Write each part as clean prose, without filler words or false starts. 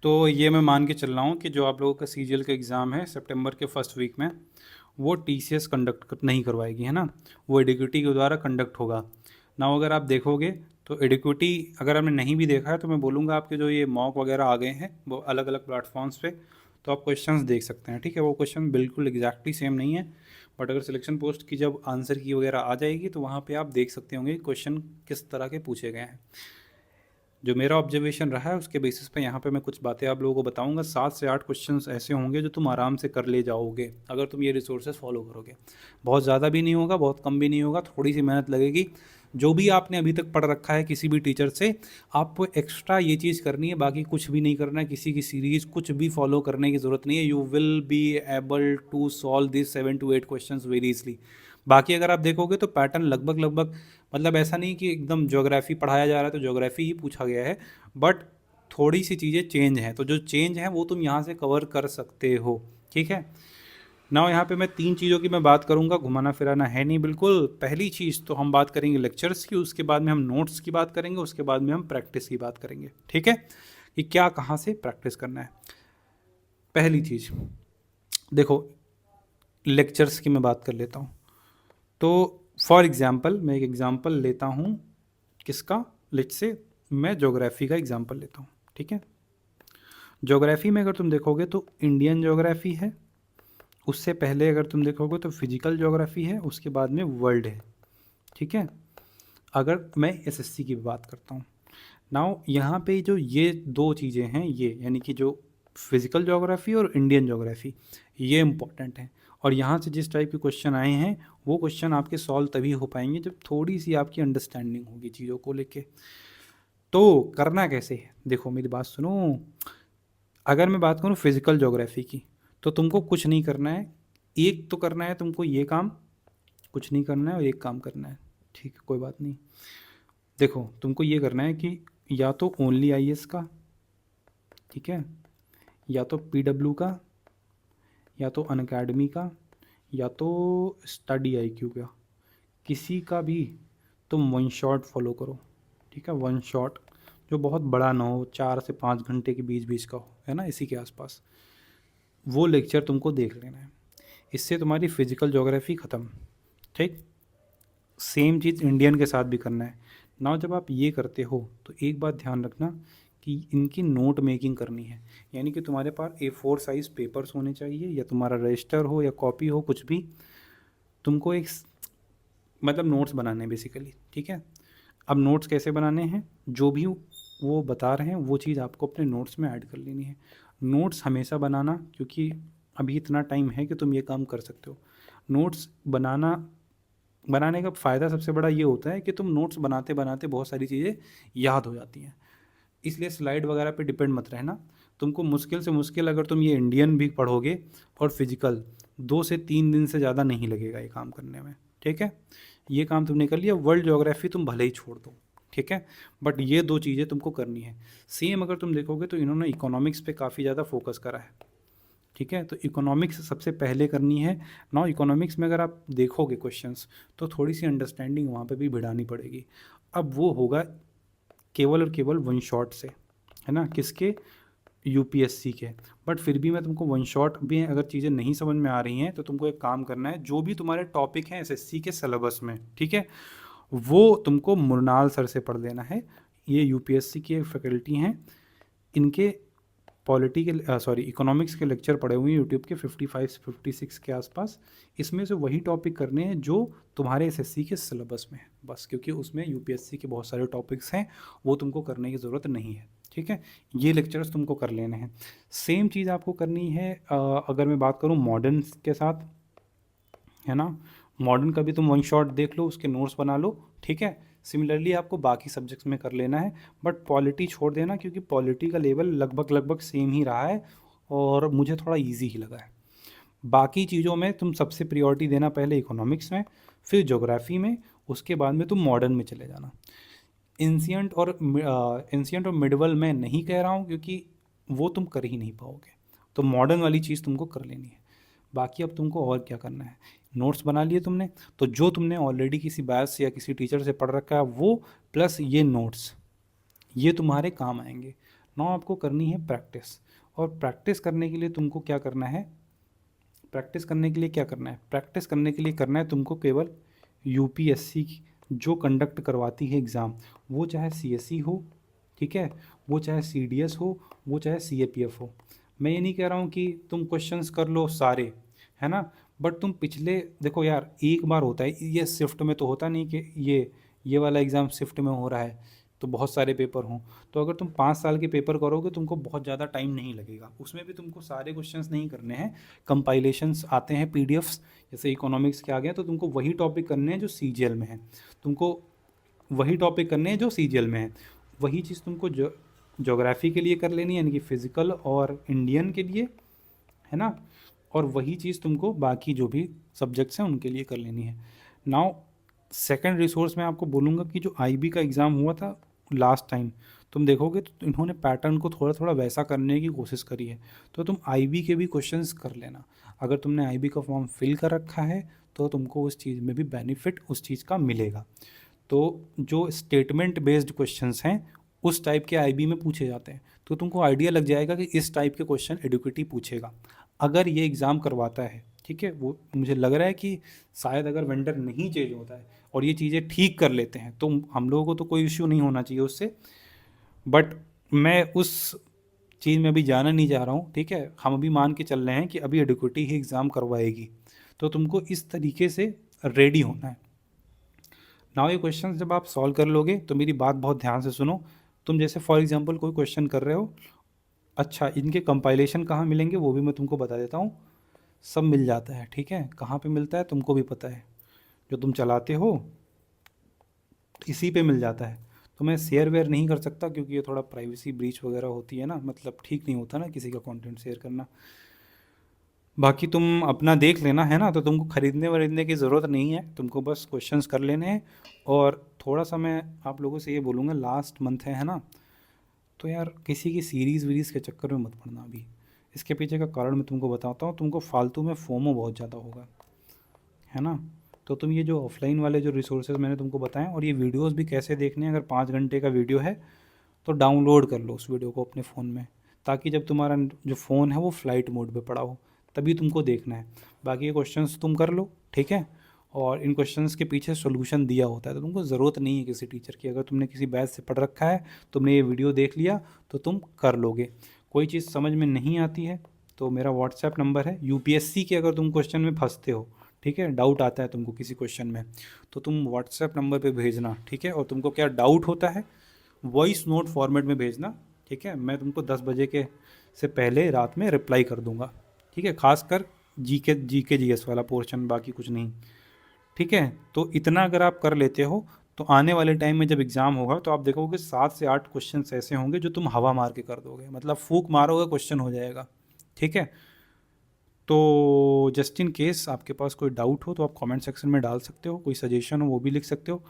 तो ये मैं मान के चल रहा हूँ कि जो आप लोगों का सीजीएल का एग्ज़ाम है सितंबर के फर्स्ट वीक में, वो टीसीएस कंडक्ट नहीं करवाएगी, है ना, वो एडिक्विटी के द्वारा कंडक्ट होगा ना। अगर आप देखोगे तो एडिक्विटी अगर आपने नहीं भी देखा है तो मैं बोलूँगा आपके जो ये मॉक वगैरह आ गए हैं वो अलग अलग प्लेटफॉर्म्स पे, तो आप क्वेश्चंस देख सकते हैं, ठीक है। वो क्वेश्चन बिल्कुल एग्जैक्टली सेम नहीं है, बट अगर सिलेक्शन पोस्ट की जब आंसर की वगैरह आ जाएगी तो वहाँ पे आप देख सकते होंगे क्वेश्चन किस तरह के पूछे गए हैं। जो मेरा ऑब्जर्वेशन रहा है उसके बेसिस पे यहाँ पे मैं कुछ बातें आप लोगों को बताऊंगा। 7 से 8 क्वेश्चंस ऐसे होंगे जो तुम आराम से कर ले जाओगे अगर तुम ये रिसोर्सेज फॉलो करोगे। बहुत ज़्यादा भी नहीं होगा, बहुत कम भी नहीं होगा, थोड़ी सी मेहनत लगेगी। जो भी आपने अभी तक पढ़ रखा है किसी भी टीचर से, आपको एक्स्ट्रा ये चीज़ करनी है, बाकी कुछ भी नहीं करना है। किसी की सीरीज़ कुछ भी फॉलो करने की ज़रूरत नहीं है। You will be able to solve this 7 to 8 question very easily. बाकी अगर आप देखोगे तो पैटर्न लगभग लगभग, मतलब ऐसा नहीं कि एकदम ज्योग्राफी पढ़ाया जा रहा है तो ज्योग्राफी ही पूछा गया है, बट थोड़ी सी चीज़ें चेंज हैं, तो जो चेंज है वो तुम यहाँ से कवर कर सकते हो, ठीक है ना। यहाँ पे मैं 3 चीज़ों की मैं बात करूँगा, घुमाना फिराना है नहीं बिल्कुल। पहली चीज़ तो हम बात करेंगे लेक्चर्स की, उसके बाद में हम नोट्स की बात करेंगे, उसके बाद में हम प्रैक्टिस की बात करेंगे, ठीक है, कि क्या कहाँ से प्रैक्टिस करना है। पहली चीज़ देखो, लेक्चर्स की मैं बात कर लेता हूँ। तो फॉर एग्ज़ाम्पल मैं एक एग्ज़ाम्पल लेता हूँ, किसका, लेट्स से मैं ज्योग्राफी का एग्ज़ाम्पल लेता हूँ, ठीक है। ज्योग्राफी में अगर तुम देखोगे तो इंडियन ज्योग्राफी है, उससे पहले अगर तुम देखोगे तो फिजिकल ज्योग्राफी है, उसके बाद में वर्ल्ड है, ठीक है। अगर मैं एसएससी की बात करता हूँ नाउ, यहाँ पे जो ये 2 चीज़ें हैं, ये यानी कि जो फिजिकल ज्योग्राफी और इंडियन ज्योग्राफी, ये इम्पॉर्टेंट हैं। और यहाँ से जिस टाइप के क्वेश्चन आए हैं वो क्वेश्चन आपके सॉल्व तभी हो पाएंगे जब थोड़ी सी आपकी अंडरस्टैंडिंग होगी चीज़ों को लेके। तो करना कैसे है, देखो मेरी बात सुनो। अगर मैं बात करूँ फिजिकल ज्योग्राफी की, तो तुमको कुछ नहीं करना है, एक तो करना है तुमको ये काम, कुछ नहीं करना है और एक काम करना है, ठीक है, कोई बात नहीं। देखो तुमको ये करना है कि या तो ओनली आईएएस का, ठीक है, या तो पीडब्ल्यू का, या तो अनअकैडमी का, या तो स्टडी आईक्यू का, किसी का भी तुम वन शॉट फॉलो करो, ठीक है। वन शॉट जो बहुत बड़ा ना हो, 4 से 5 घंटे के बीच बीच का हो, है ना, इसी के आसपास, वो लेक्चर तुमको देख लेना है। इससे तुम्हारी फिजिकल ज्योग्राफी ख़त्म, ठीक। सेम चीज़ इंडियन के साथ भी करना है ना। जब आप ये करते हो तो एक बात ध्यान रखना कि इनकी नोट मेकिंग करनी है, यानी कि तुम्हारे पास A4 साइज़ पेपर्स होने चाहिए, या तुम्हारा रजिस्टर हो या कॉपी हो, कुछ भी। तुमको एक मतलब नोट्स बनाने हैं बेसिकली, ठीक है। अब नोट्स कैसे बनाने हैं, जो भी वो बता रहे हैं वो चीज़ आपको अपने नोट्स में ऐड कर लेनी है। नोट्स हमेशा बनाना, क्योंकि अभी इतना टाइम है कि तुम ये काम कर सकते हो। नोट्स बनाने का फ़ायदा सबसे बड़ा ये होता है कि तुम नोट्स बनाते बनाते बहुत सारी चीज़ें याद हो जाती हैं। इसलिए स्लाइड वगैरह पे डिपेंड मत रहना। तुमको मुश्किल से मुश्किल अगर तुम ये इंडियन भी पढ़ोगे और फिजिकल, 2 से 3 दिन से ज़्यादा नहीं लगेगा ये काम करने में, ठीक है। ये काम तुमने कर लिया। वर्ल्ड ज्योग्राफी तुम भले ही छोड़ दो, ठीक है, बट ये 2 चीज़ें तुमको करनी है। सेम अगर तुम देखोगे तो इन्होंने इकोनॉमिक्स पे काफ़ी ज़्यादा फोकस करा है, ठीक है। तो इकोनॉमिक्स सबसे पहले करनी है ना। इकोनॉमिक्स में अगर आप देखोगे क्वेश्चंस तो थोड़ी सी अंडरस्टैंडिंग वहाँ पे भी बढ़ानी पड़ेगी। अब वो होगा केवल और केवल वन शॉट से, है ना, किसके, यूपीएससी के। बट फिर भी मैं तुमको वन शॉट भी अगर चीज़ें नहीं समझ में आ रही हैं तो तुमको एक काम करना है, जो भी तुम्हारे टॉपिक हैं एसएससी के सिलेबस में, ठीक है, वो तुमको मुरनाल सर से पढ़ लेना है। ये यूपीएससी की एक फैकल्टी हैं, इनके पॉलिटी के सॉरी इकोनॉमिक्स के लेक्चर पड़े हुए हैं यूट्यूब के 55 से 56 के आसपास। इसमें से वही टॉपिक करने हैं जो तुम्हारे एसएससी के सिलेबस में है बस, क्योंकि उसमें यूपीएससी के बहुत सारे टॉपिक्स हैं, वो तुमको करने की ज़रूरत नहीं है, ठीक है। ये लेक्चर्स तुमको कर लेने हैं। सेम चीज़ आपको करनी है अगर मैं बात करूँ मॉडर्न के साथ, है ना। मॉडर्न का भी तुम वन शॉट देख लो, उसके नोट्स बना लो, ठीक है। सिमिलरली आपको बाकी सब्जेक्ट्स में कर लेना है, बट पॉलिटी छोड़ देना, क्योंकि पॉलिटी का लेवल लगभग लगभग सेम ही रहा है और मुझे थोड़ा इजी ही लगा है। बाकी चीज़ों में तुम सबसे प्रियोरिटी देना पहले इकोनॉमिक्स में, फिर ज्योग्राफी में, उसके बाद में तुम मॉडर्न में चले जाना। एंशियंट और मिडवल मैं नहीं कह रहा हूँ, क्योंकि वो तुम कर ही नहीं पाओगे। तो मॉडर्न वाली चीज़ तुमको कर लेनी है। बाकी अब तुमको और क्या करना है, नोट्स बना लिए तुमने, तो जो तुमने ऑलरेडी किसी बैच से या किसी टीचर से पढ़ रखा है वो, प्लस ये नोट्स, ये तुम्हारे काम आएंगे। नाउ आपको करनी है प्रैक्टिस, और प्रैक्टिस करने के लिए तुमको क्या करना है, प्रैक्टिस करने के लिए क्या करना है, प्रैक्टिस करने के लिए करना है तुमको केवल यूपीएससी जो कंडक्ट करवाती है एग्ज़ाम, वो चाहे सीएससी हो, ठीक है, वो चाहे सीडीएस हो, वो चाहे सीएपीएफ हो। मैं ये नहीं कह रहा हूँ कि तुम क्वेश्चंस कर लो सारे, है ना, बट तुम पिछले देखो यार, एक बार होता है ये, शिफ्ट में तो होता नहीं कि ये वाला एग्ज़ाम शिफ्ट में हो रहा है तो बहुत सारे पेपर हों। तो अगर तुम 5 साल के पेपर करोगे तुमको बहुत ज़्यादा टाइम नहीं लगेगा, उसमें भी तुमको सारे क्वेश्चंस नहीं करने हैं, कंपाइलेशंस आते हैं पीडीएफ्स, जैसे इकोनॉमिक्स के आ गया, तो तुमको वही टॉपिक करने हैं जो सीजीएल में है, तुमको वही टॉपिक करने हैं जो सीजीएल में है, वही चीज़ तुमको ज्योग्राफी के लिए कर लेनी है, यानी कि फिजिकल और इंडियन के लिए, है ना, और वही चीज़ तुमको बाकी जो भी सब्जेक्ट्स हैं उनके लिए कर लेनी है। नाउ सेकंड रिसोर्स मैं आपको बोलूँगा कि जो आईबी का एग्ज़ाम हुआ था लास्ट टाइम, तुम देखोगे तो इन्होंने पैटर्न को थोड़ा थोड़ा वैसा करने की कोशिश करी है, तो तुम आईबी के भी क्वेश्चंस कर लेना। अगर तुमने आईबी का फॉर्म फिल कर रखा है तो तुमको उस चीज़ में भी बेनिफिट उस चीज़ का मिलेगा। तो जो स्टेटमेंट बेस्ड क्वेश्चंस हैं उस टाइप के आईबी में पूछे जाते हैं, तो तुमको आइडिया लग जाएगा कि इस टाइप के क्वेश्चन एडुकेटी पूछेगा अगर ये एग्ज़ाम करवाता है, ठीक है। वो मुझे लग रहा है कि शायद अगर वेंडर नहीं चेंज होता है और ये चीज़ें ठीक कर लेते हैं तो हम लोगों को तो कोई इश्यू नहीं होना चाहिए उससे, बट मैं उस चीज़ में अभी जाना नहीं चाह रहा हूँ, ठीक है। हम अभी मान के चल रहे हैं कि अभी एडुकेटी ही एग्ज़ाम करवाएगी, तो तुमको इस तरीके से रेडी होना है। नाउ ये क्वेश्चन जब आप सॉल्व कर लोगे तो मेरी बात बहुत ध्यान से सुनो। तुम जैसे फॉर एग्जांपल कोई क्वेश्चन कर रहे हो, अच्छा इनके कंपाइलेशन कहाँ मिलेंगे वो भी मैं तुमको बता देता हूँ, सब मिल जाता है, ठीक है। कहाँ पे मिलता है तुमको भी पता है, जो तुम चलाते हो इसी पे मिल जाता है। तो मैं शेयर वेयर नहीं कर सकता क्योंकि ये थोड़ा प्राइवेसी ब्रीच वगैरह होती है ना, मतलब ठीक नहीं होता ना किसी का कंटेंट शेयर करना। बाकी तुम अपना देख लेना, है ना, तो तुमको ख़रीदने वरीदने की ज़रूरत नहीं है, तुमको बस क्वेश्चंस कर लेने हैं। और थोड़ा सा मैं आप लोगों से ये बोलूँगा, लास्ट मंथ है ना, तो यार किसी की सीरीज़ वीरीज़ के चक्कर में मत पड़ना अभी। इसके पीछे का कारण मैं तुमको बताता हूँ, तुमको फालतू में फोमो बहुत ज़्यादा होगा, है ना। तो तुम ये जो ऑफलाइन वाले जो रिसोर्सेज मैंने तुमको बताएं, और ये वीडियोस भी कैसे देखने हैं, अगर 5 घंटे का वीडियो है तो डाउनलोड कर लो उस वीडियो को अपने फ़ोन में, ताकि जब तुम्हारा जो फ़ोन है वो फ्लाइट मोड पे पड़ा हो तभी तुमको देखना है। बाकी ये क्वेश्चंस तुम कर लो, ठीक है। और इन क्वेश्चंस के पीछे सॉल्यूशन दिया होता है, तो तुमको ज़रूरत नहीं है किसी टीचर की। अगर तुमने किसी बैच से पढ़ रखा है, तुमने ये वीडियो देख लिया तो तुम कर लोगे। कोई चीज़ समझ में नहीं आती है तो मेरा व्हाट्सएप नंबर है, यूपीएससी के अगर तुम क्वेश्चन में फंसते हो, ठीक है, डाउट आता है तुमको किसी क्वेश्चन में, तो तुम व्हाट्सएप नंबर पे भेजना, ठीक है। और तुमको क्या डाउट होता है वॉइस नोट फॉर्मेट में भेजना, ठीक है। मैं तुमको 10 बजे के से पहले रात में रिप्लाई कर दूंगा, ठीक है। खासकर जीके जीएस वाला पोर्शन, बाकी कुछ नहीं, ठीक है। तो इतना अगर आप कर लेते हो तो आने वाले टाइम में जब एग्ज़ाम होगा तो आप देखोगे 7 से 8 क्वेश्चन ऐसे होंगे जो तुम हवा मार के कर दोगे, मतलब फूक मारोगे क्वेश्चन हो जाएगा, ठीक है। तो जस्ट इन केस आपके पास कोई डाउट हो तो आप कमेंट सेक्शन में डाल सकते हो, कोई सजेशन हो वो भी लिख सकते हो।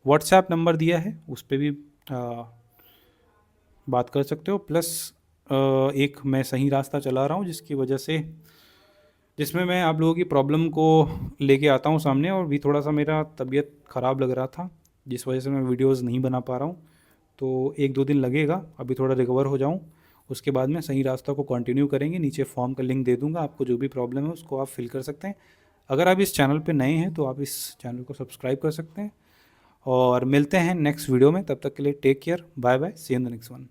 व्हाट्सएप नंबर दिया है उस पर भी बात कर सकते हो। प्लस एक मैं सही रास्ता चला रहा हूँ जिसकी वजह से, जिसमें मैं आप लोगों की प्रॉब्लम को लेके आता हूँ सामने, और भी थोड़ा सा मेरा तबीयत ख़राब लग रहा था जिस वजह से मैं वीडियोस नहीं बना पा रहा हूँ, तो 1-2 दिन लगेगा, अभी थोड़ा रिकवर हो जाऊँ, उसके बाद में सही रास्ता को कंटिन्यू करेंगे। नीचे फॉर्म का लिंक दे दूँगा, आपको जो भी प्रॉब्लम है उसको आप फिल कर सकते हैं। अगर आप इस चैनल पे नए हैं तो आप इस चैनल को सब्सक्राइब कर सकते हैं, और मिलते हैं नेक्स्ट वीडियो में। तब तक के लिए take care, bye bye, see you in the next one.